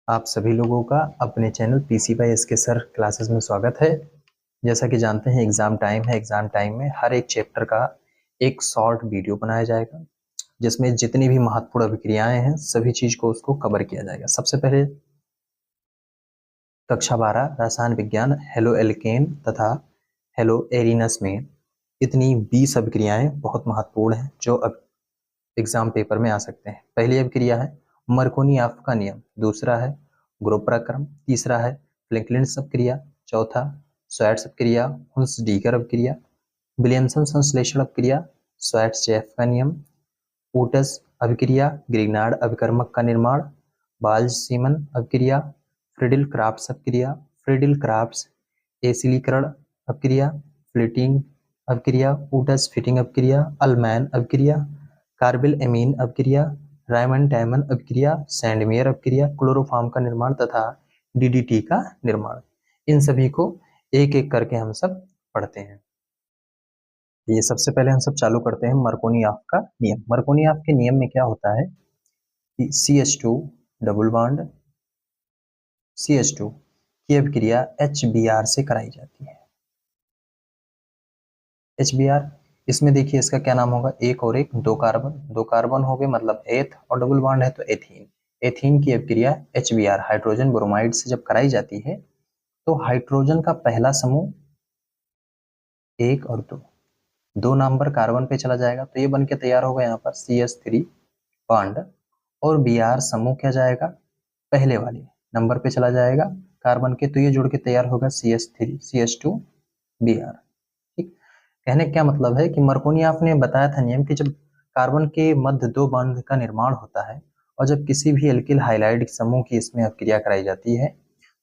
आप सभी लोगों का अपने channel PC by SK sir classes में स्वागत है। जैसा कि जानते हैं एग्जाम टाइम है। एग्जाम टाइम में हर एक चैप्टर का एक शॉर्ट वीडियो बनाया जाएगा जिसमें जितनी भी महत्वपूर्ण अभिक्रियाएं हैं सभी चीज को उसको कवर किया जाएगा। सबसे पहले कक्षा 12 रसायन विज्ञान हेलो एल्केन तथा हेलो एरिनस में इतनी 20 अभिक्रियाएं बहुत महत्वपूर्ण हैं जो अब एग्जाम पेपर में आ सकते हैं। पहली अभिक्रिया है मर्कोनियाफ का नियम, दूसरा है ग्रुप प्रक्रम, तीसरा है फ्रैंकलिन अपक्रिया, चौथा स्वायट्स अपक्रिया, हुल्स-डीगर अपक्रिया, विलियमसन संश्लेषण अपक्रिया, स्वायट्स-जैफ का नियम, ओटस अभिक्रिया, ग्रिग्नार्ड अभिकर्मक का निर्माण, बाल्ज-सीमन अभिक्रिया, फ्रीडिल-क्राफ्ट्स अपक्रिया, फ्रीडिल-क्राफ्ट्स एसिलीकरण अपक्रिया, फ्लिटिंग अभिक्रिया, ओटस फिटिंग अपक्रिया, अल्मैन अभिक्रिया, कार्बिल एमीन अभिक्रिया, रायमंड डायमंड अभिक्रिया, सैंडमेयर अभिक्रिया, क्लोरोफॉर्म का निर्माण तथा डीडीटी का निर्माण। इन सभी को एक एक करके हम सब पढ़ते हैं। ये सबसे पहले हम सब चालू करते हैं मर्कोनियाफ का नियम। मर्कोनियाफ के नियम में क्या होता है कि CH2 डबल बॉन्ड CH2 की अभिक्रिया HBr से कराई जाती है। HBr इसमें देखिए इसका क्या नाम होगा, एक और एक दो कार्बन हो गए मतलब एथ, और डबल बॉन्ड है तो एथीन। एथीन की अभिक्रिया HBr हाइड्रोजन ब्रोमाइड से जब कराई जाती है तो हाइड्रोजन का पहला समूह एक और दो नंबर कार्बन पे चला जाएगा तो ये बन के तैयार होगा यहाँ पर CH3 बॉन्ड, और Br समूह क्या जाएगा पहले वाले नंबर पे चला जाएगा कार्बन के, तो ये जुड़ के तैयार होगा CH3 CH2 Br। ठीक, कहने का क्या मतलब है कि मर्कोनियाफ ने बताया था नियम कि जब कार्बन के मध्य दो बॉन्ड का निर्माण होता है और जब किसी भी एल्किल हाइलाइड समूह की इसमें अभिक्रिया कराई जाती है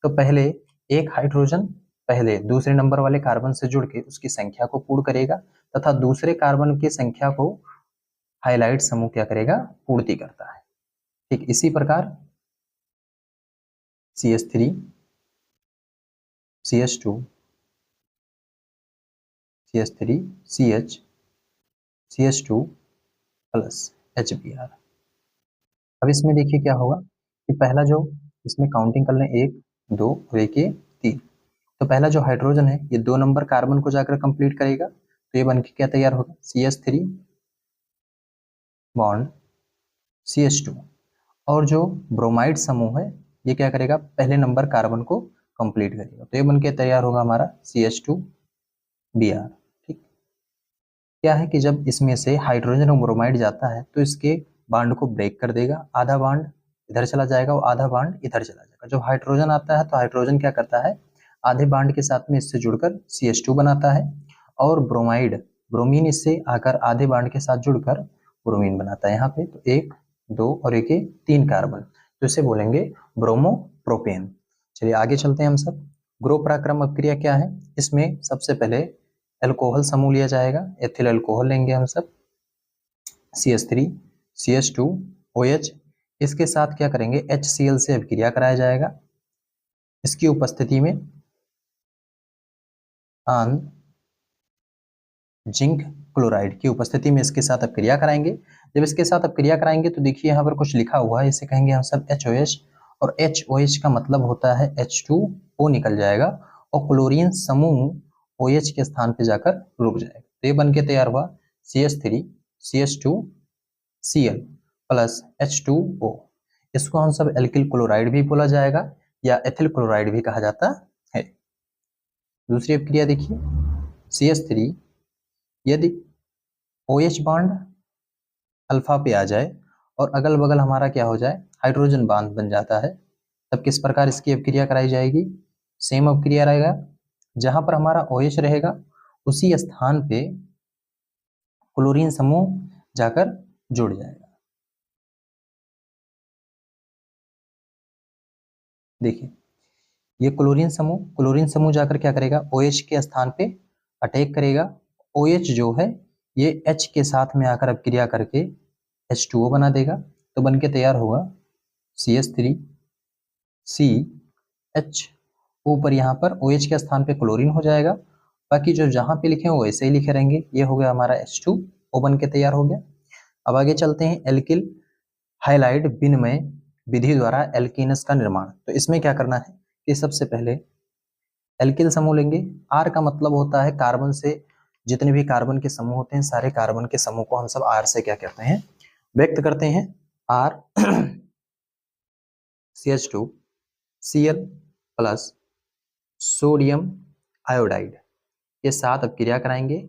तो पहले एक हाइड्रोजन पहले दूसरे नंबर वाले कार्बन से जुड़ के उसकी संख्या को पूर्ण करेगा तथा दूसरे कार्बन की संख्या को हाइलाइट समूह क्या करेगा, पूर्ति करता है। ठीक, इसी प्रकार CH3 CH2 CH3 CH CH2 plus HBr। अब इसमें देखिए क्या होगा कि पहला जो इसमें काउंटिंग कर लें, एक दो और एक ये तीन, तो पहला जो हाइड्रोजन है ये दो नंबर कार्बन को जाकर कंप्लीट करेगा तो ये बन के क्या तैयार होगा CH3 बॉन्ड CH2, और जो ब्रोमाइड समूह है ये क्या करेगा पहले नंबर कार्बन को कंप्लीट करेगा तो ये बन के तैयार होगा हमारा CH2 Br। ठीक, क्या है कि जब इसमें से हाइड्रोजन और ब्रोमाइड जाता है तो इसके बॉन्ड को ब्रेक कर देगा, आधा बॉन्ड इधर चला जाएगा और आधा बॉन्ड इधर चला जाएगा। जब हाइड्रोजन आता है तो हाइड्रोजन क्या करता है आधे बॉन्ड के साथ में इससे जुड़कर CH2 बनाता है, और ब्रोमाइड ब्रोमीन इससे आकर आधे बॉन्ड के साथ जुड़कर ब्रोमीन बनाता है। यहाँ पे तो एक दो और एक तीन कार्बन, तो इसे बोलेंगे ब्रोमोप्रोपेन। चलिए आगे चलते हैं हम सब। ग्रुप पराक्रम अभिक्रिया क्या है, इसमें सबसे पहले अल्कोहल समूह लिया जाएगा, एथिल अल्कोहल लेंगे हम सब CH3 CH2 OH, इसके साथ क्या करेंगे HCl से अभिक्रिया कराया जाएगा। इसकी उपस्थिति में आन जिंक क्लोराइड की उपस्थिति में इसके साथ अभिक्रिया कराएंगे। जब इसके साथ अभिक्रिया कराएंगे तो देखिए यहाँ पर कुछ लिखा हुआ है, इसे कहेंगे हम सब HOH, और HOH का मतलब होता है H2O निकल जाएगा और क्लोरीन समूह OH के स्थान पे जाकर रुक जाएगा तो ये बन के तैयार हुआ CH3 CH2Cl प्लस H2O। इसको हम सब एल्किल क्लोराइड भी बोला जाएगा या एथिल क्लोराइड भी कहा जाता है। दूसरी अभिक्रिया देखिए CH3, यदि OH बॉन्ड अल्फा पे आ जाए और अगल बगल हमारा क्या हो जाए हाइड्रोजन बांध बन जाता है, तब किस प्रकार इसकी अभिक्रिया कराई जाएगी, सेम अभिक्रिया रहेगा, जहां पर हमारा OH रहेगा उसी स्थान पे क्लोरीन समूह जाकर जुड़ जाएगा। देखिए ये क्लोरीन समूह जाकर क्या करेगा OH के स्थान पे अटैक करेगा। OH जो है ये H के साथ में आकर अभिक्रिया करके H2O बना देगा तो बन के तैयार होगा CH3 CH, पर यहाँ पर OH के स्थान पे क्लोरीन हो जाएगा, बाकी जो जहां पे लिखे वो ऐसे ही लिखे रहेंगे। ये हो गया हमारा H2O बन के तैयार हो गया। अब आगे चलते हैं एल्किल हाइलाइड विनिमय विधि द्वारा एल्कीनस का निर्माण। तो इसमें क्या करना है कि सबसे पहले एल्किल समूह लेंगे। आर का मतलब होता है कार्बन से जितने भी कार्बन के समूह होते हैं, सारे कार्बन के समूह को हम सब आर से क्या कहते हैं, व्यक्त करते हैं। R CH2 Cl plus sodium iodide, ये 7 अब क्रिया कराएंगे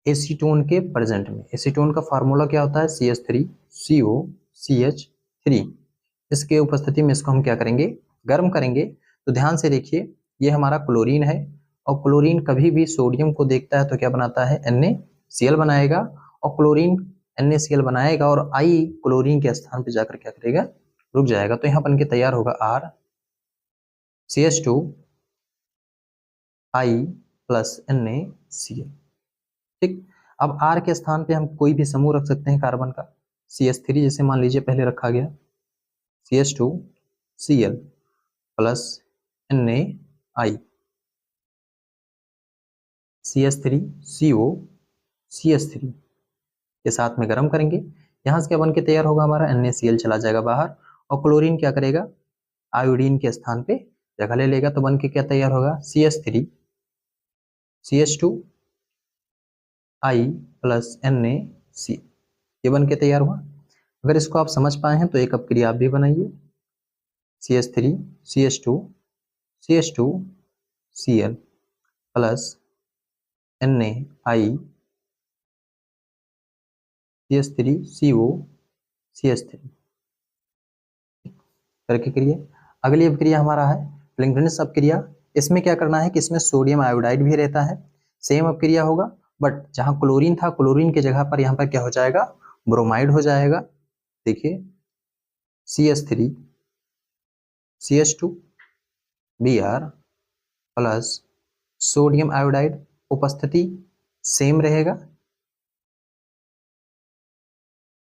एसीटोन के प्रेजेंट में। एसीटोन का फार्मूला क्या होता है, CH3COCH3। इसके उपस्थिति में इसको हम क्या करेंगे, गर्म करेंगे। तो ध्यान से देखिए, ये हमारा क्लोरीन है, और क्लोरीन कभी भी सोडियम को देखता है तो क्या बनाता है, NaCl बनाएगा, और क्लोरीन NaCl बनाएगा और आई क्लोरीन के स्थान पे जाकर क्या करेगा, रुक जाएगा। तो यहाँ बन के तैयार होगा R CH2I प्लस NaCl। ठीक, अब R के स्थान पे हम कोई भी समूह रख सकते हैं कार्बन का। CH3 जैसे मान लीजिए पहले रखा गया, CH2Cl प्लस NaI, CH3COCH3 के साथ में गर्म करेंगे। यहाँ से क्या बन के तैयार होगा, हमारा NaCl चला जाएगा बाहर, और क्लोरीन क्या करेगा, आयोडीन के स्थान पे जगह ले लेगा। तो बन के क्या तैयार होगा, CH3CH2I प्लस NaCl, ये बन के तैयार हुआ। अगर इसको आप समझ पाए हैं तो एक अपक्रिया आप भी बनाइए, CH3CH2CH2Cl प्लस NaI CH3COCH3 करके क्रिया। अगली अपक्रिया हमारा है प्लिंगटनिस अपक्रिया। इसमें क्या करना है कि इसमें सोडियम आयोडाइड भी रहता है, सेम अपक्रिया होगा, बट जहां क्लोरीन था, क्लोरीन की जगह पर यहाँ पर क्या हो जाएगा, ब्रोमाइड हो जाएगा। देखिए CH3CH2Br प्लस सोडियम आयोडाइड, उपस्थिति सेम रहेगा,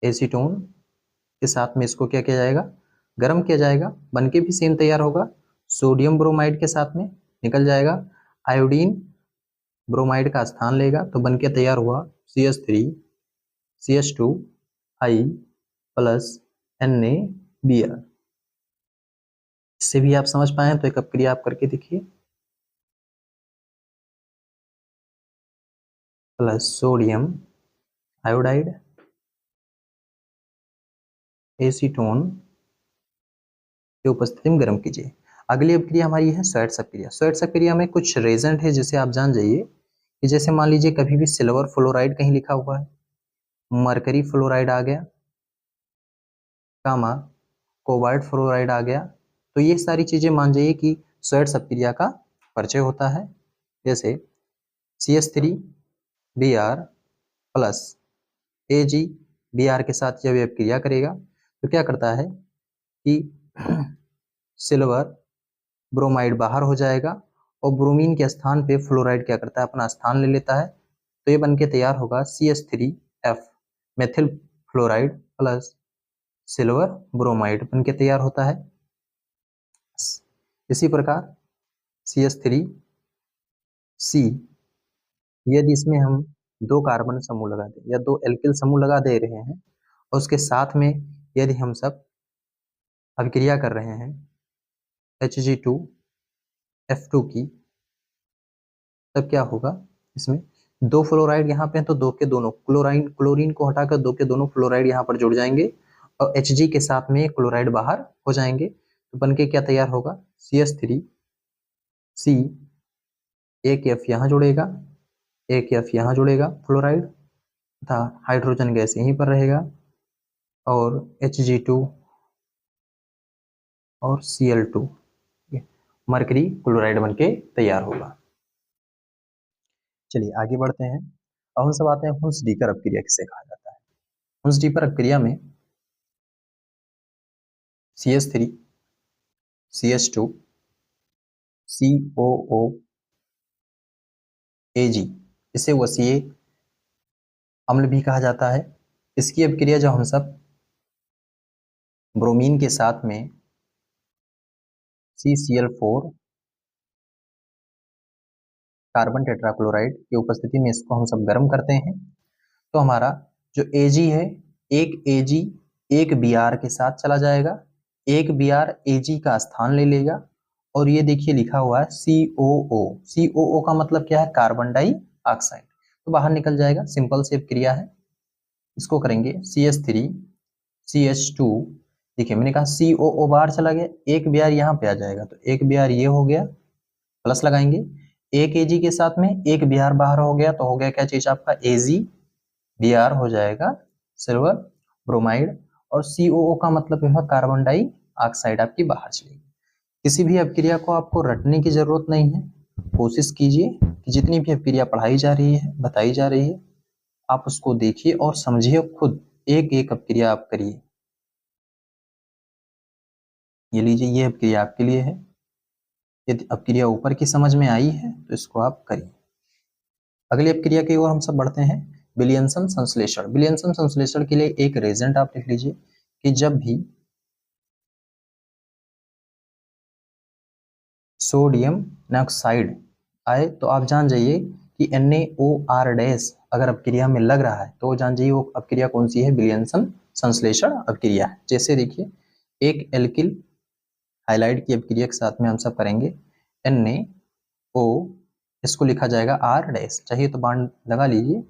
एसीटोन के साथ में इसको क्या किया जाएगा, गर्म किया जाएगा, बनके भी सेम तैयार होगा। सोडियम ब्रोमाइड के साथ में निकल जाएगा, आयोडीन ब्रोमाइड का स्थान लेगा, तो बनके तैयार हुआ CH3CH2I प्लस NaBr। इससे भी आप समझ पाए तो एक अपक्रिया आप करके देखिए, प्लस सोडियम आयोडाइड एसीटोन की उपस्थिति में गर्म कीजिए। अगली अपक्रिया हमारी है स्वेट्स अपक्रिया। स्वेट्स अपक्रिया में कुछ रेजेंट है जिसे आप जान जाइए कि जैसे मान लीजिए कभी भी सिल्वर फ्लोराइड कहीं लिखा हुआ है, मरकरी फ्लोराइड आ गया, कामा कोबाल्ट फ्लोराइड आ गया, तो ये सारी चीजें मान जाइए कि स्वेट्स अपक्रिया का परिचय होता है। जैसे CH3Br प्लस AgBr के साथ जब यह क्रिया करेगा तो क्या करता है कि सिल्वर ब्रोमाइड बाहर हो जाएगा, और ब्रोमीन के स्थान पे फ्लोराइड क्या करता है, अपना स्थान ले लेता है। तो ये बनके तैयार होगा CH3F methyl fluoride plus silver bromide बनके तैयार होता है। इसी प्रकार CH3C, यदि इसमें हम 2 कार्बन समूह लगा दें या 2 एल्किल समूह लगा दे रहे हैं, और उसके साथ में यदि हम सब अभिक्रिया कर रहे हैं Hg2F2 की, तब क्या होगा, इसमें 2 फ्लोराइड यहाँ पे हैं तो 2 के दोनों क्लोरीन को हटाकर 2 के दोनों फ्लोराइड यहाँ पर जुड़ जाएंगे, और Hg के साथ में क्लोराइड बाहर हो जाएंगे। तो बनके क्या तैयार होगा, CH3C, एक F यहाँ जुड़ेगा, एक F यहाँ जुड़ेगा फ्लोराइड, तथा हाइड्रोजन गैस यहीं पर रहेगा, और Hg2 और Cl2 मरकरी क्लोराइड बनके तैयार होगा। चलिए आगे बढ़ते हैं। अब हम सब आते हैं हुंस-डीकर अपक्रिया किसे कहा जाता है। हुंस-डीकर अपक्रिया में CH3 CH2 COOAg, इसे वसीय अम्ल भी कहा जाता है। इसकी अपक्रिया जब हम सब ब्रोमीन के साथ में CCl4 कार्बन टेट्राक्लोराइड की उपस्थिति में इसको हम सब गर्म करते हैं, तो हमारा जो Ag है, एक Ag एक Br के साथ चला जाएगा, एक Br Ag का स्थान ले लेगा और ये देखिए लिखा हुआ है COO। COO का मतलब क्या है? Carbon dioxide. तो बाहर निकल जाएगा, सिंपल सी क्रिया है। इसको करेंगे CH3 CH2। देखिए मैंने कहा COO बाहर चला गया, एक Br यहाँ पे आ जाएगा, तो एक Br ये हो गया, प्लस लगाएंगे। एक Ag के साथ में एक Br बाहर हो गया, तो हो गया क्या चीज आपका? Ag। Br हो जाएगा सिल्वर ब्रोमाइड, और COO का मतलब है कार्बन डाइऑक्साइड आपकी बाहर चलेगी। किसी भी अपक्रिया को आपको रटने की जरूरत नहीं है। कोशिश कीजिए कि जितनी भी अपक्रिया पढ़ाई जा रही है, बताई जा रही है, आप उसको देखिए और समझिए, खुद एक एक अपक्रिया आप करिए। ये लीजिए, ये अपक्रिया आपके लिए है। यदि अपक्रिया ऊपर की समझ में आई है तो इसको आप करिए। अगली अपक्रिया की ओर हम सब बढ़ते हैं, विलियमसन संश्लेषण। विलियमसन संश्लेषण के लिए एक रीजन आप लिख लीजिए कि जब भी सोडियम नाइट्राइड आए तो आप जान जाइए कि NaOR- अगर अपक्रिया में लग रहा है तो जान जाइए वो अपक्रिया कौन सी है? विलियमसन संश्लेषण अपक्रिया है। जैसे देखिए, एक एल्किल हाइलाइड की अपक्रिया के साथ में हम सब करेंगे NaO, इसको लिखा जाएगा R-, चाहिए तो बांड लगा लीजिए।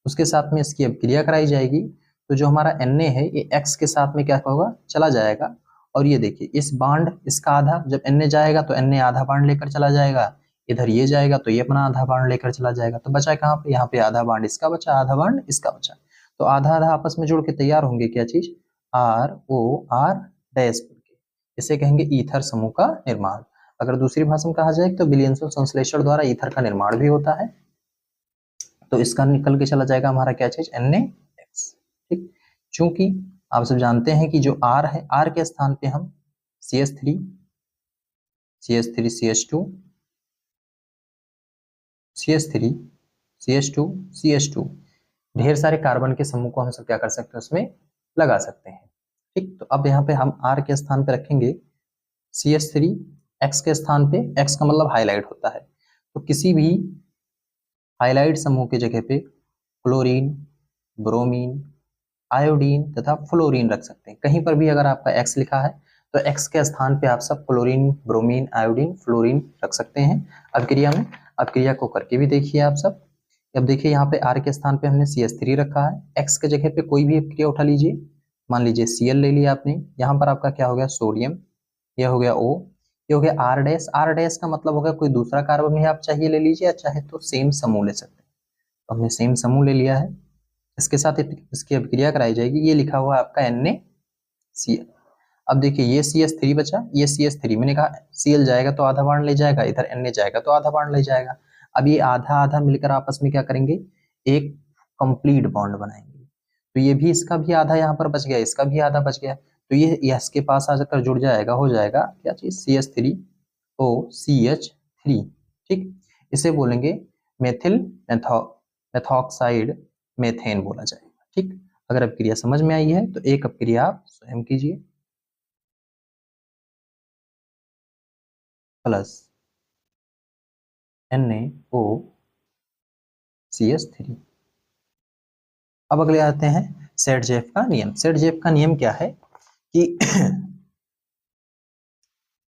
उसके साथ में इसकी अपक्रिया कराई जाएगी, तो जो हमारा Na है ये X के साथ में क्या होगा? चला जाएगा। और ये देखिए, इस बांड इसका आधा, जब Na जाएगा तो Na आधा बांड लेकर चला जाएगा, इधर ये जाएगा तो ये अपना आधा बांड लेकर चला जाएगा। तो बचा कहाँ पे? यहाँ पे आधा बांड इसका बचा, आधा बांड इसका बचा। तो आधा आधा आपस में जुड़ के तैयार होंगे क्या चीज? ROR-, इसे कहेंगे ईथर समूह का निर्माण। अगर दूसरी भाषा में कहा जाए तो विलियमसन संश्लेषण द्वारा ईथर का निर्माण भी होता है। तो इसका निकल के चला जाएगा हमारा क्या चीज? NaX। ठीक, चूंकि आप सब जानते हैं कि जो R है, R के स्थान पे हम CH3 CH2 CH3 CH2 CH2 ढेर सारे कार्बन के समूह को हम सब क्या कर सकते हैं? उसमें लगा सकते हैं। ठीक, तो अब यहाँ पे हम R के स्थान पे रखेंगे CH3, X के स्थान पे, X का मतलब हाईलाइट होता है, तो किसी भी हाइलाइट समूह की जगह पे क्लोरीन, ब्रोमीन, आयोडीन तथा फ्लोरीन रख सकते हैं। कहीं पर भी अगर आपका X लिखा है तो X के स्थान पे आप सब क्लोरीन, ब्रोमीन, आयोडीन, फ्लोरीन रख सकते हैं अपक्रिया में। अपक्रिया को करके भी देखिए आप सब। अब देखिए यहाँ पे R के स्थान पे हमने CH3 रखा है, X के जगह पे कोई भी अपक्रिया उठा लीजिए। मान लीजिए Cl ले लिया आपने, यहाँ पर आपका क्या हो गया? सोडियम, यह हो गया O, ये हो गया R-। R- का मतलब हो गया कोई दूसरा कार्बन भी आप चाहिए ले लीजिए, चाहे तो सेम समूह ले सकते हैं। तो हमने सेम समूह ले लिया है, इसके साथ इसकी अपक्रिया कराई जाएगी। ये लिखा हुआ है आपका NaCl। अब देखिए ये CH3 बचा, ये CH3 मैंने कहा Cl जाएगा तो आधा बांड ले जाएगा, इधर Na जाएगा तो आधा बांड ले जाएगा। अब ये आधा आधा मिलकर आपस में क्या करेंगे? एक कंप्लीट बॉन्ड बनाएंगे। तो ये भी, इसका भी आधा यहाँ पर बच गया, इसका भी आधा बच गया, तो ये S के पास आकर जुड़ जाएगा, हो जाएगा क्या चीज? CH3OCH3। ठीक, इसे बोलेंगे मेथिल मेथॉक्साइड मेथेन बोला जाएगा। ठीक, अगर अपक्रिया समझ में आई है तो एक अपक्रिया आप स्वयं कीजिए। Plus NaOCH3। अब अगले आते हैं सेट-जेफ का नियम। सेट-जेफ का नियम क्या है कि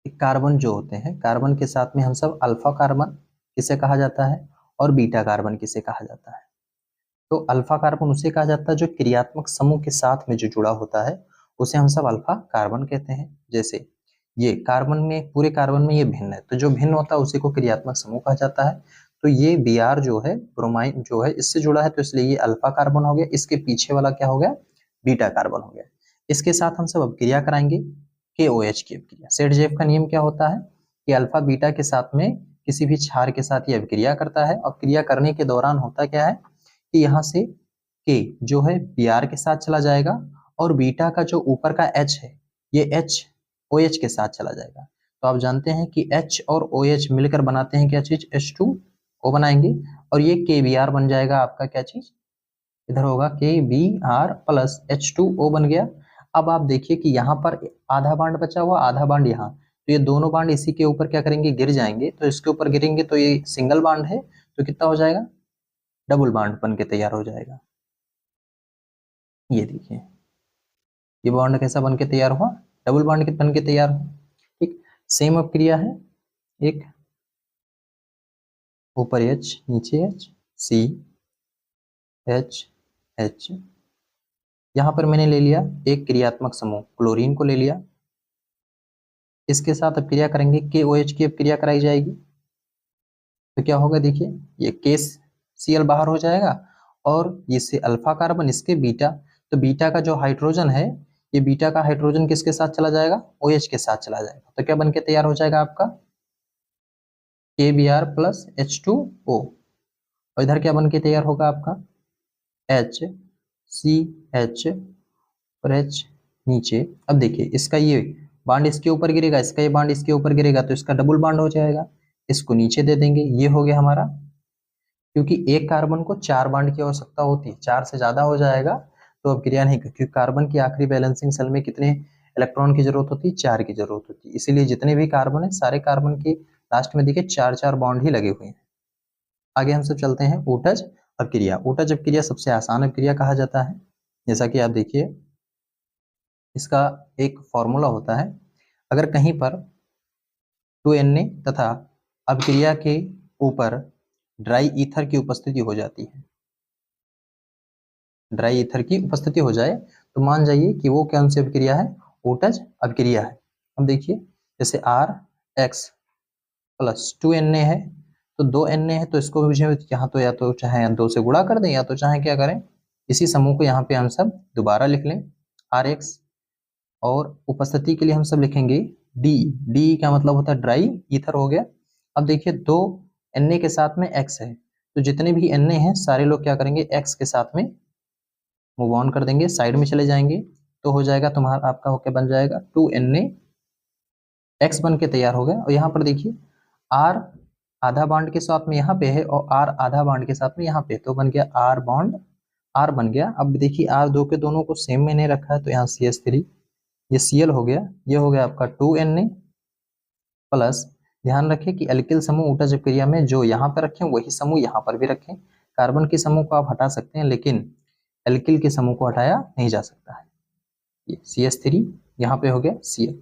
कार्बन जो होते हैं, कार्बन के साथ में हम सब अल्फा कार्बन किसे कहा जाता है और बीटा कार्बन किसे कहा जाता है? तो अल्फा कार्बन उसे कहा जाता है जो क्रियात्मक समूह के साथ में जो जुड़ा होता है, उसे हम सब अल्फा कार्बन कहते हैं। जैसे ये कार्बन में, पूरे कार्बन में ये भिन्न है, तो जो भिन्न होता है उसी को क्रियात्मक समूह कहा जाता है। तो ये Br जो है, ब्रोमाइन जो है, इससे जुड़ा है, तो इसलिए ये अल्फा कार्बन हो गया। इसके पीछे वाला क्या हो गया? बीटा कार्बन हो गया। इसके साथ हम सब अपक्रिया कराएंगे KOH की अपक्रिया। सेट-जेफ का नियम क्या होता है कि अल्फा बीटा के साथ में किसी भी क्षार के साथ ये अपक्रिया करता है, और क्रिया करने के दौरान होता क्या है कि यहाँ से K जो है Br के साथ चला जाएगा, और बीटा का जो ऊपर का H है ये H OH के साथ चला जाएगा। तो आप जानते हैं कि H और OH मिलकर बनाते हैं क्या चीज? H2O बनाएंगे, और ये KBr बन जाएगा आपका क्या चीज? इधर होगा KBr प्लस H2O बन गया। अब आप देखिए कि यहाँ पर आधा बांड बचा हुआ, आधा बांड यहाँ, तो ये दोनों बांड इसी के ऊपर क्या करेंगे? गिर जाएंगे। तो इसके ऊपर गिरेंगे तो ये सिंगल बांड है, तो कितना हो जाएगा? डबल बांड बन के तैयार हो जाएगा। ये देखिए, ये बॉन्ड कैसा बन के तैयार हुआ? डबल बॉन्ड बन के तैयार हो। ठीक, सेम अपक्रिया है, एक ऊपर H नीचे H, C H H। यहां पर मैंने ले लिया एक क्रियात्मक समूह क्लोरीन को ले लिया, इसके साथ अपक्रिया करेंगे, KOH की अपक्रिया कराई जाएगी, तो क्या होगा देखिए, ये KCl बाहर हो जाएगा और इससे अल्फा कार्बन, इसके बीटा, तो बीटा का जो हाइड्रोजन है, ये बीटा का हाइड्रोजन किसके साथ चला जाएगा, OH के साथ चला जाएगा, तो क्या बन के तैयार हो जाएगा आपका KBr प्लस H2O। और इधर क्या बन के तैयार होगा आपका HCH और H नीचे। अब देखिए इसका ये बांड इसके ऊपर गिरेगा, इसका ये बांड इसके ऊपर गिरेगा, तो इसका डबल बांड हो जाएगा, इसको नीचे दे देंगे, ये हो गया हमारा। क्योंकि एक कार्बन को 4 बांड की आवश्यकता होती है, 4 से ज्यादा हो जाएगा तो अब क्रिया नहीं, क्योंकि कार्बन की आखिरी बैलेंसिंग सेल में कितने इलेक्ट्रॉन की जरूरत होती है, 4 की जरूरत होती है, इसीलिए जितने भी कार्बन है सारे कार्बन के लास्ट में देखिए 4-4 बॉन्ड ही लगे हुए हैं। आगे हम सब चलते हैं ऊटज अपक्रिया। ऊटज अपक्रिया सबसे आसान अपक्रिया कहा जाता है, जैसा कि आप देखिए इसका एक फॉर्मूला होता है, अगर कहीं पर 2Na तथा अपक्रिया के ऊपर ड्राई ईथर की उपस्थिति हो जाती है, ड्राई ईथर की उपस्थिति हो जाए तो मान जाइए कि वो कौन सी अपक्रिया है, ऊटज अपक्रिया है। अब देखिए जैसे RX प्लस 2Na है, तो 2Na है तो इसको यहाँ तो या तो चाहे 2 से गुणा कर दें या तो चाहे क्या करें, इसी समूह को यहाँ पे हम सब दोबारा लिख लें RX, और उपस्थिति के लिए हम सब लिखेंगे D का मतलब होता है ड्राई ईथर हो गया। अब देखिए 2 Na के साथ में X है, तो जितने भी Na हैं सारे लोग क्या करेंगे, X के साथ में मूव ऑन कर देंगे, साइड में चले जाएंगे, तो हो जाएगा तुम्हारा आपका होके बन जाएगा 2Na X बन के तैयार हो गया। और यहाँ पर देखिए R आधा बॉन्ड के साथ में यहाँ पे है और R आधा बॉन्ड के साथ में यहाँ पे, तो बन गया R बॉन्ड R बन गया। अब देखिए R दो के दोनों को सेम मैंने रखा है, तो यहाँ CH3, ये Cl हो गया, ये हो गया आपका 2Na प्लस, ध्यान रखें कि एल्किल समूह ऊटज अपक्रिया में जो यहाँ पे रखें वही समूह यहाँ पर भी रखें। कार्बन के समूह को आप हटा सकते हैं लेकिन एल्किल के समूह को हटाया नहीं जा सकता है। ये CH3 यहाँ पे हो गया Cl,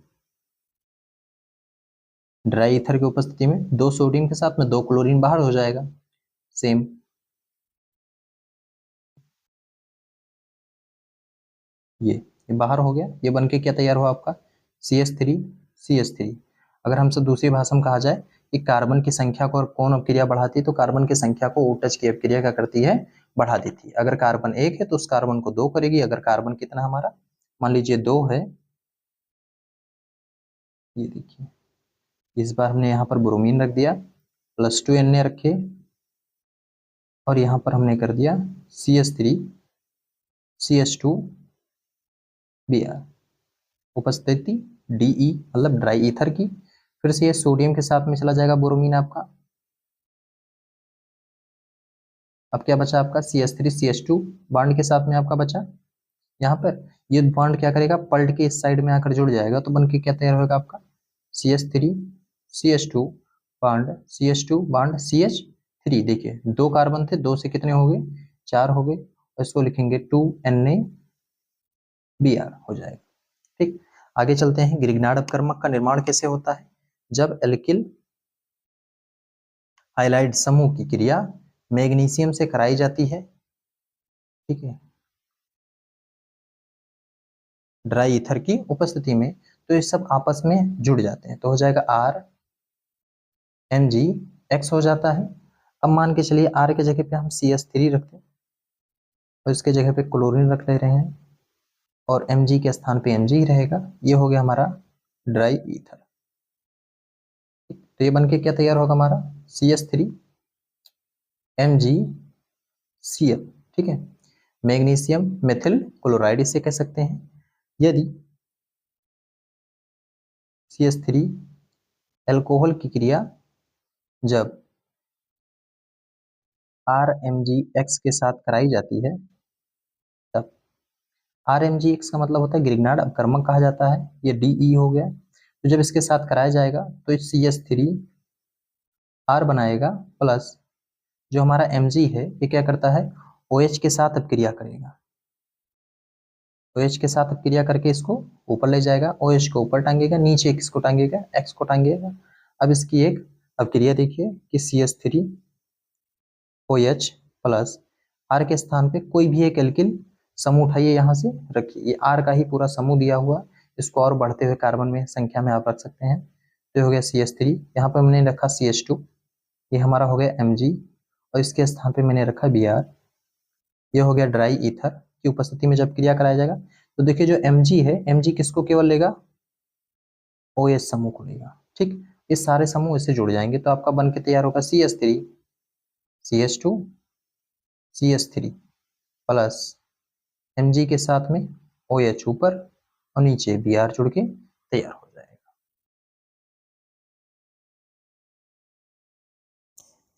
ड्राई ईथर की उपस्थिति में 2 सोडियम के साथ में 2 क्लोरीन बाहर हो जाएगा, सेम ये बाहर हो गया, ये बनके क्या तैयार हुआ आपका CH3। अगर हमसे दूसरी भाषा में कहा जाए कि कार्बन की संख्या को और कौन अपक्रिया बढ़ाती है, तो कार्बन की संख्या को ऊटज की अपक्रिया क्या करती है, बढ़ा देती है। अगर कार्बन 1 है तो उस कार्बन को 2 करेगी, अगर कार्बन कितना हमारा मान लीजिए 2 है, ये देखिए इस बार हमने यहाँ पर ब्रोमीन रख दिया, प्लस 2Na रखे और यहाँ पर हमने कर दिया CH3 CH2Br, उपस्थिति DE मतलब ड्राई ईथर की, फिर से ये सोडियम के साथ में चला जाएगा ब्रोमीन आपका। अब क्या बचा आपका CH3 CH2 बॉन्ड के साथ में आपका बचा, यहाँ पर ये बॉन्ड क्या करेगा, पलट के इस साइड में आकर जुड़ जाएगा, तो बन के क्या तैयार होगा आपका CH3 CH2 bond CH2 bond CH3। देखिए 2 कार्बन थे, 2 से कितने हो गए, 4 हो गए, और इसको लिखेंगे 2NaBr हो जाएगा। ठीक, आगे चलते हैं, ग्रिग्नार्ड अपकर्मक का निर्माण कैसे होता है, जब एल्किल हाइलाइड समूह की क्रिया मैग्नीशियम से कराई जाती है, ठीक है, ड्राई ईथर की उपस्थिति में, तो ये सब आपस में जुड़ जाते हैं, तो हो जाएगा RMgX हो जाता है। अब मान के चलिए R के जगह पे हम CH3 रखते हैं और इसके जगह पे क्लोरीन रख ले रहे हैं और Mg के स्थान पे Mg रहेगा, ये हो गया हमारा ड्राई ईथर। तो ये बन के क्या तैयार होगा हमारा CH3 MgCl, ठीक है, मैग्नीशियम मेथिल क्लोराइड इसे कह सकते हैं। यदि CH3 अल्कोहल की क्रिया जब RMgX के साथ कराई जाती है, तब RMgX का मतलब होता है ग्रिग्नार्ड अपकर्मक कहा जाता है, ये DE हो गया, तो जब इसके साथ कराया जाएगा तो CH3 R बनाएगा प्लस जो हमारा Mg है ये क्या करता है OH के साथ अपक्रिया करेगा, OH के साथ क्रिया करके इसको ऊपर ले जाएगा, OH को ऊपर टांगेगा, नीचे किसको टांगेगा, X को टांगेगा। अब इसकी एक अब क्रिया देखिए कि CH3OH प्लस R के स्थान पे कोई भी एक एल्किल समूह उठाइए, यहाँ से रखिए, ये R का ही पूरा समूह दिया हुआ, इसको और बढ़ते हुए कार्बन में संख्या में आप रख सकते हैं। तो हो गया CH3, यहाँ पर मैंने रखा CH2, ये हमारा हो गया Mg, और इसके स्थान पे मैंने रखा Br, ये हो गया ड्राई ईथर की उपस्थिति में जब क्रिया कराया जाएगा। तो देखिए जो Mg है, Mg किसको केवल लेगा, OH समूह को लेगा। ठीक, इस सारे समूह इससे जुड़ जाएंगे तो आपका बन के तैयार होगा CH3 CH2 CH3 plus Mg के साथ में OH ऊपर और नीचे Br जुड़ के तैयार हो जाएगा।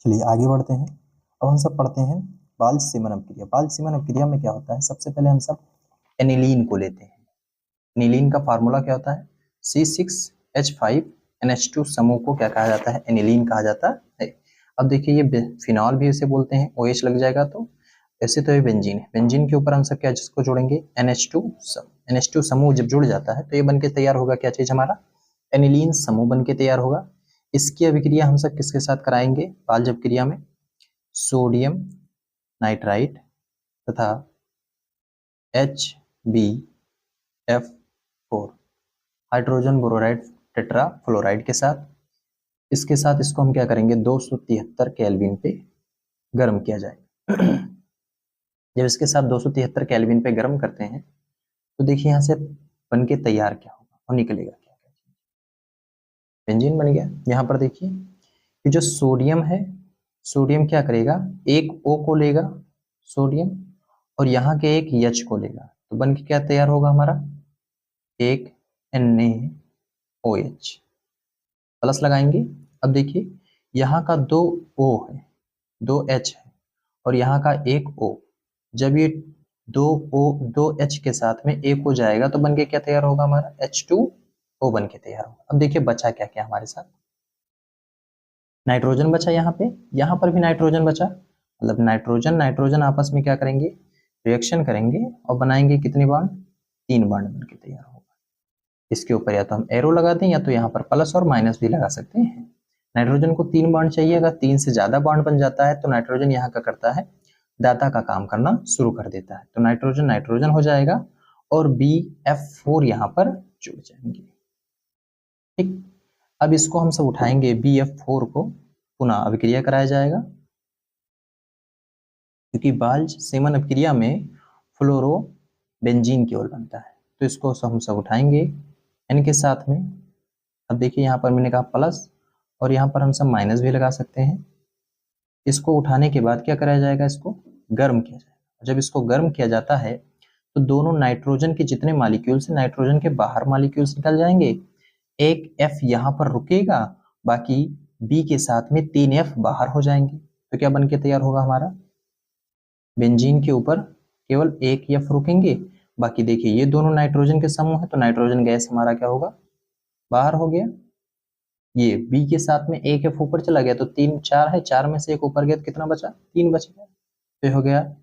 चलिए आगे बढ़ते हैं। अब हम सब पढ़ते हैं बाल्ज-सीमन अपक्रिया। बाल्ज-सीमन अपक्रिया में क्या होता है, सबसे पहले हम सब एनिलीन को लेते हैं। एनिलीन का फार्मूला क्या होता है, C6H5NH2 समूह को क्या कहा जाता है, एनिलीन कहा जाता है। अब देखिए ये फिनॉल भी इसे बोलते हैं, OH लग जाएगा तो ऐसे तो ये बेंजीन है, बेंजीन के ऊपर हम सब क्या जिसको जोड़ेंगे, NH2 समूह जब जुड़ जाता है तो ये बनके तैयार होगा क्या चीज, हमारा एनिलीन समूह बनके तैयार होगा। इसकी अभिक्रिया हम सब किसके साथ कराएंगे, बाल्ज अपक्रिया में सोडियम नाइट्राइट तथा HbF4 हाइड्रोजन बोरोराइड टेट्रा फ्लोराइड के साथ, इसके साथ इसको हम क्या करेंगे 273 केल्विन पे गर्म किया जाएगा। जब इसके साथ 273 केल्विन पे गर्म करते हैं तो देखिए यहाँ से बन के तैयार क्या होगा और निकलेगा क्या, बेंजीन बन गया। यहाँ पर देखिए कि जो सोडियम है, सोडियम क्या करेगा, एक O को लेगा सोडियम और यहाँ के एक H को लेगा, तो बन के क्या तैयार होगा हमारा, एक NaOH प्लस लगाएंगे। अब देखिए यहाँ का 2 O है, 2 H है और यहाँ का एक O, जब ये 2 O 2 H के साथ में एक हो जाएगा तो बन के क्या तैयार होगा हमारा, H2O बन के तैयार होगा। अब देखिए बचा क्या क्या हमारे साथ, नाइट्रोजन बचा, यहाँ पर भी नाइट्रोजन बचा, मतलब नाइट्रोजन नाइट्रोजन आपस में क्या करेंगे, रिएक्शन करेंगे और बनाएंगे कितने बॉन्ड, 3 बॉन्ड बनके तैयार होगा। इसके ऊपर या तो हम एरो लगा दें या तो यहाँ पर प्लस और माइनस भी लगा सकते हैं। नाइट्रोजन को 3 बॉन्ड चाहिए, अगर 3 से ज्यादा बॉन्ड बन जाता है तो नाइट्रोजन यहाँ का करता है, दाता का काम करना शुरू कर देता है, तो नाइट्रोजन नाइट्रोजन हो जाएगा और BF4 यहाँ पर जुड़ जाएंगे। ठीक, अब इसको हम सब उठाएंगे, BF4 को पुनः अभिक्रिया कराया जाएगा, क्योंकि बाल्ज-सीमन अभिक्रिया में फ्लोरोबेंजीन केवल बनता है, तो इसको हम सब उठाएंगे N के साथ में। अब देखिए यहाँ पर मैंने कहा प्लस और यहाँ पर हम सब माइनस भी लगा सकते हैं। इसको उठाने के बाद क्या कराया जाएगा, इसको गर्म किया जाएगा। जब इसको गर्म किया जाता है तो दोनों नाइट्रोजन के जितने मॉलिक्यूल्स हैं, नाइट्रोजन के बाहर मॉलिक्यूल्स निकल जाएंगे, एक F यहाँ पर रुकेगा, बाकी B के साथ में 3 F बाहर हो जाएंगे, तो क्या बनके तैयार होगा हमारा, बेंजीन के ऊपर केवल एक F रुकेंगे, बाकी देखिए ये दोनों नाइट्रोजन के समूह है तो नाइट्रोजन गैस हमारा क्या होगा, बाहर हो गया। ये B के साथ में एक F ऊपर चला गया तो 3 4 है, 4 में से एक ऊपर गया तो कितना बचा, 3 बच गया, तो हो गया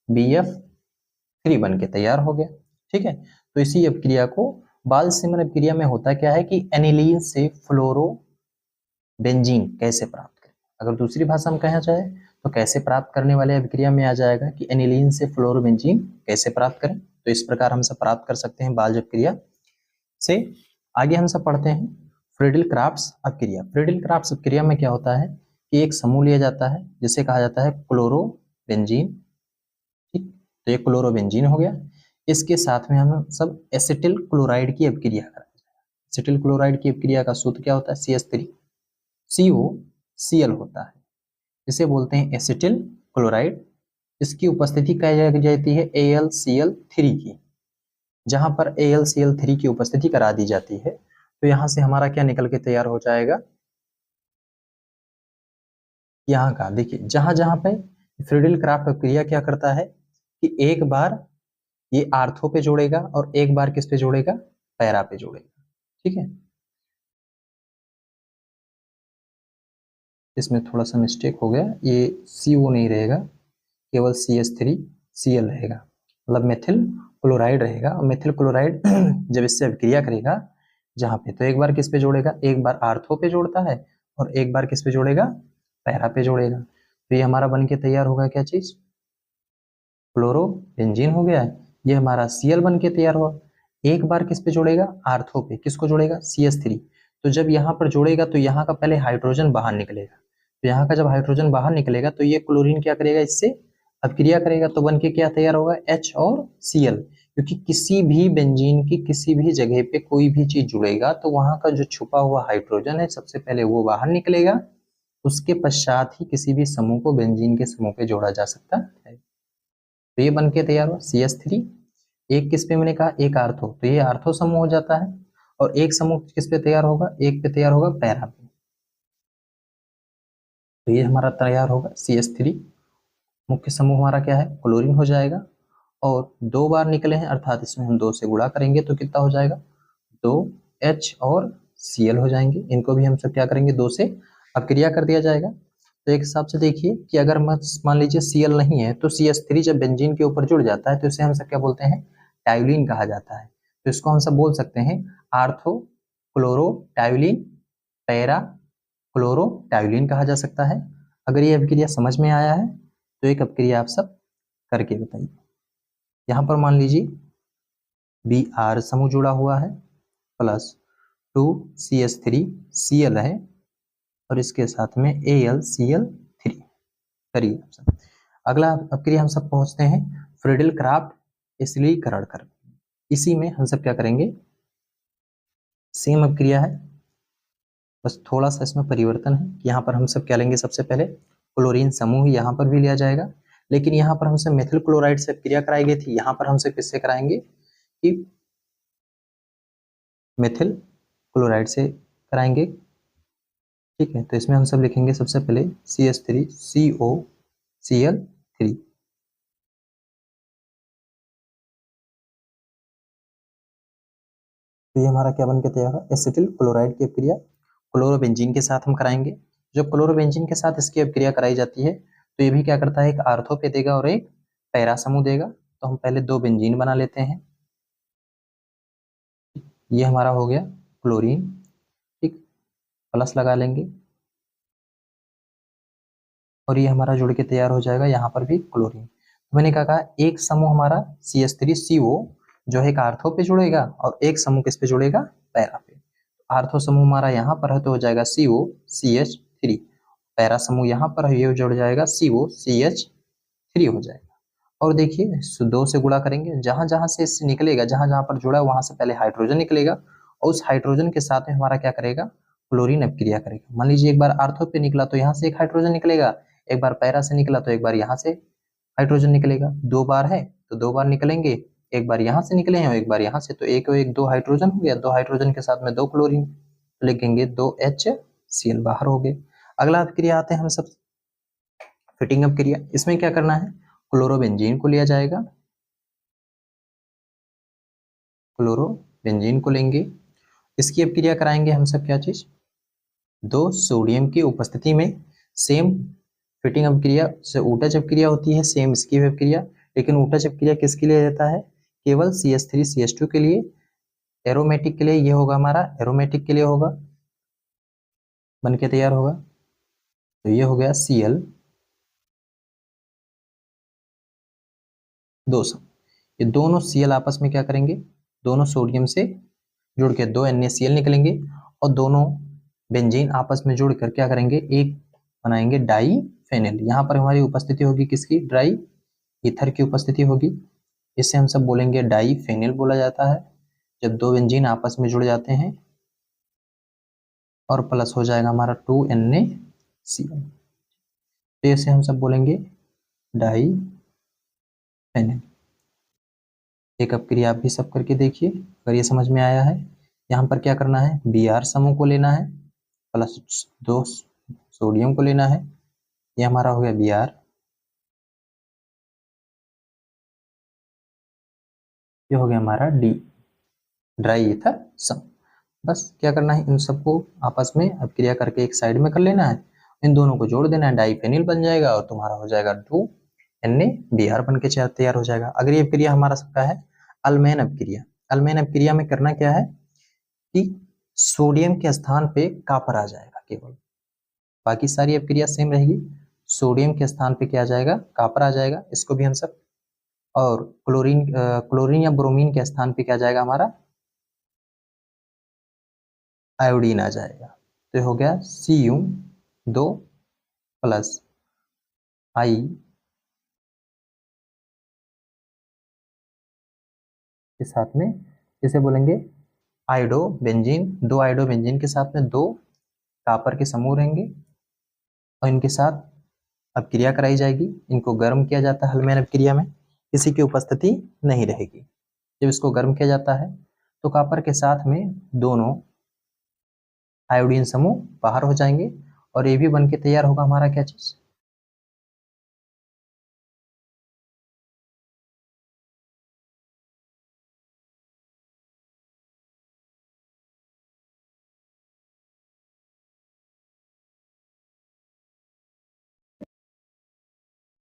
BF3 बन के तैयार हो गया। ठीक है, तो इसी अपक्रिया को बाल्ज-सीमन अपक्रिया में होता क्या है कि एनिलीन से फ्लोरोबेंजीन कैसे प्राप्त करें, अगर दूसरी भाषा में कहा जाए तो कैसे प्राप्त करने वाले अभिक्रिया में आ जाएगा कि एनिलीन से फ्लोरोबेंजीन कैसे प्राप्त करें। तो इस प्रकार हम सब प्राप्त कर सकते हैं बाल्ज अपक्रिया से। आगे हम सब पढ़ते हैं फ्रीडल-क्राफ्ट्स अपक्रिया। फ्रीडल-क्राफ्ट्स अपक्रिया में क्या होता है कि एक समूह लिया जाता है जिसे कहा जाता है क्लोरोबेंजीन। ठीक, तो ये क्लोरोबेंजीन हो गया, इसके साथ में हम सब एसिटिल क्लोराइड की अपक्रिया कराएंगे। एसिटिल क्लोराइड की अपक्रिया का सूत्र क्या होता है, CH3COCl होता है, इसे बोलते हैं एसिटिल क्लोराइड। इसकी उपस्थिति कही जाती है AlCl3 की, जहां पर AlCl3 की उपस्थिति करा दी जाती है तो यहां से हमारा क्या निकल के तैयार हो जाएगा, यहाँ का देखिए जहां जहां पे फ्रीडल-क्राफ्ट अपक्रिया क्या करता है कि एक बार ये आर्थो पे जोड़ेगा और एक बार किस पे जोड़ेगा, पैरा पे जोड़ेगा। ठीक है, इसमें थोड़ा सा मिस्टेक हो गया, ये CO नहीं रहेगा, केवल CH3Cl रहेगा, मतलब मेथिल क्लोराइड रहेगा और मेथिल क्लोराइड जब इससे अभिक्रिया करेगा जहाँ पे, तो एक बार किस पे जोड़ेगा, एक बार आर्थो पे जोड़ता है और एक बार किस पे जोड़ेगा, पैरा पे जोड़ेगा। तो ये हमारा बन के तैयार होगा क्या चीज, क्लोरो बेंजीन हो गया है। ये हमारा Cl बन के तैयार हुआ। एक बार किस पे जोड़ेगा, आर्थो पे, किसको जोड़ेगा, CH3। तो जब यहाँ पर जोड़ेगा तो यहाँ का पहले हाइड्रोजन बाहर निकलेगा, तो यहाँ का जब हाइड्रोजन बाहर निकलेगा तो ये क्लोरीन क्या करेगा, इससे अभिक्रिया करेगा, तो बन के क्या तैयार होगा, H और Cl। क्योंकि किसी भी बेंजीन की किसी भी जगह पे कोई भी चीज जुड़ेगा तो वहां का जो छुपा हुआ हाइड्रोजन है सबसे पहले वो बाहर निकलेगा, उसके पश्चात ही किसी भी समूह को बेंजीन के समूह पे जोड़ा जा सकता है। तो ये बन के तैयार हुआ CH3। एक किस पे मैंने कहा, एक आर्थो, तो ये आर्थो समूह हो जाता है। और एक समूह किस पे तैयार होगा, एक पे तैयार होगा पैरा पे, तो ये हमारा तैयार होगा CH3। मुख्य समूह हमारा क्या है, क्लोरीन हो जाएगा। और दो बार निकले हैं अर्थात इसमें हम 2 से गुणा करेंगे तो कितना हो जाएगा, 2H और Cl हो जाएंगे। इनको भी हम सब क्या करेंगे, 2 से अभिक्रिया कर दिया जाएगा। तो एक हिसाब से देखिए कि अगर मान लीजिए Cl नहीं है तो CH3 जब बेंजीन के ऊपर जुड़ जाता है तो इसे हम सब क्या बोलते हैं, टायोलिन कहा जाता है। तो इसको हम सब बोल सकते हैं आर्थो क्लोरो टायोलिन, पैरा क्लोरो टायोलिन कहा जा सकता है। अगर ये अभिक्रिया समझ में आया है तो एक अभिक्रिया आप सब करके बताइए। यहाँ पर मान लीजिए Br समूह जुड़ा हुआ है प्लस 2CH3 Cl है और इसके साथ में AlCl3 करिए आप सब। अगला अभिक्रिया हम सब पहुंचते हैं फ्रीडल क्राफ्ट एसिडीकरण कर, इसी में हम सब क्या करेंगे, सेम अभिक्रिया है, बस थोड़ा सा इसमें परिवर्तन है। यहाँ पर हम सब क्या लेंगे, सबसे पहले क्लोरीन समूह यहाँ पर भी लिया जाएगा, लेकिन यहाँ पर हमसे मेथिल क्लोराइड से अभिक्रिया कराई गई थी, यहाँ पर हमसे किससे कराएंगे कि मेथिल क्लोराइड से कराएंगे। ठीक है, तो इसमें हम सब लिखेंगे सबसे पहले CH3 COCl3। तो ये हमारा क्या बन के तैयार है, एसिटिल क्लोराइड की अभिक्रिया क्लोरोबेंजीन के साथ हम कराएंगे। जब क्लोरोबेंजीन के साथ इसकी अभिक्रिया कराई जाती है तो ये भी क्या करता है, एक आर्थो पे देगा और एक पैरा समूह देगा। तो हम पहले 2 बेंजीन बना लेते हैं, ये हमारा हो गया क्लोरीन, ठीक, प्लस लगा लेंगे और ये हमारा जुड़ के तैयार हो जाएगा, यहाँ पर भी क्लोरीन। तो मैंने क्या कहा, एक समूह हमारा CH3CO जो है एक आर्थो पे जुड़ेगा और एक समूह किस पे जुड़ेगा, पैरा पे। आर्थो समूह हमारा यहाँ पर है तो हो जाएगा COCH3, पैरा समूह यहाँ पर है ये जुड़ जाएगा COCH3 हो जाएगा। और देखिए 2 से गुणा करेंगे, जहां जहां से इससे निकलेगा, जहां जहां पर जुड़ा है वहां से पहले हाइड्रोजन निकलेगा और उस हाइड्रोजन के साथ में हमारा क्या करेगा, क्लोरीन अभिक्रिया करेगा। मान लीजिए एक बार आर्थो पे निकला तो यहाँ से एक हाइड्रोजन निकलेगा, एक बार पैरा से निकला तो एक बार यहाँ से हाइड्रोजन निकलेगा, 2 बार है तो 2 बार निकलेंगे, एक बार यहाँ से निकले हैं और एक बार यहाँ से, तो एक और एक 2 हाइड्रोजन हो गया, 2 हाइड्रोजन के साथ में 2 क्लोरीन, लिखेंगे 2HCl बाहर हो गए। अगला अभिक्रिया आते हैं हम सब फिटिंग अभिक्रिया। इसमें क्या करना है, क्लोरोबेंजीन को लिया जाएगा, क्लोरोबेंजीन को लेंगे, इसकी अभिक्रिया कराएंगे हम सब क्या चीज, 2 सोडियम की उपस्थिति में। सेम फिटिंग अभिक्रिया से ऊटज अभिक्रिया होती है, सेम इसकी भी अभिक्रिया, लेकिन ऊटज अभिक्रिया किसके लिए रहता है, केवल CH3 CH2 के लिए। एरोमेटिक के लिए ये होगा हमारा, एरोमेटिक के लिए होगा, बन के तैयार होगा। तो ये हो गया Cl 200, ये दोनों Cl आपस में क्या करेंगे, दोनों सोडियम से जुड़ के 2 NaCl निकलेंगे और दोनों बेंजीन आपस में जुड़कर क्या करेंगे, एक बनाएंगे डाई फेनिल। यहाँ पर हमारी उपस्थिति होगी किसकी, ड्राई ईथर की उपस्थिति होगी, इसे हम सब बोलेंगे डाई फेनिल बोला जाता है। जब 2 बेंजीन आपस में जुड़ जाते हैं और प्लस हो जाएगा हमारा 2 NaCl, तो इसे हम सब बोलेंगे डाई फेनिल। एक अभिक्रिया आप भी सब करके देखिए अगर ये समझ में आया है। यहाँ पर क्या करना है, Br समूह को लेना है प्लस 2 सोडियम को लेना है, ये हमारा हो गया Br, ये हो गया हमारा D ड्राई ईथर समूह। बस क्या करना है, इन सबको आपस में अभिक्रिया करके एक साइड में कर लेना है, इन दोनों को जोड़ देना है, डाईफेनिल बन जाएगा और तुम्हारा हो जाएगा 2 NaBr बन के तैयार हो जाएगा। अगर ये अभिक्रिया हमारा सबका है अल्मेन अपक्रिया। अल्मेन अपक्रिया में करना क्या है कि सोडियम के स्थान पे कॉपर आ जाएगा केवल, बाकी सारी अपक्रिया सेम रहेगी। सोडियम के स्थान पे क्या आ जाएगा, कॉपर आ जाएगा, इसको भी हम सब। और क्लोरीन या ब्रोमीन के स्थान पे क्या जाएगा हमारा, आयोडीन आ जाएगा। तो ये हो गया Cu2 प्लस आई के साथ में, इसे बोलेंगे आयोडो बेंजीन। दो आयोडो बेंजीन के साथ में दो कॉपर के समूह रहेंगे और इनके साथ अपक्रिया कराई जाएगी। इनको गर्म किया जाता है हल्मेन अपक्रिया में, किसी की उपस्थिति नहीं रहेगी। जब इसको गर्म किया जाता है तो कॉपर के साथ में दोनों आयोडीन समूह बाहर हो जाएंगे और ये भी बन के तैयार होगा हमारा क्या चीज,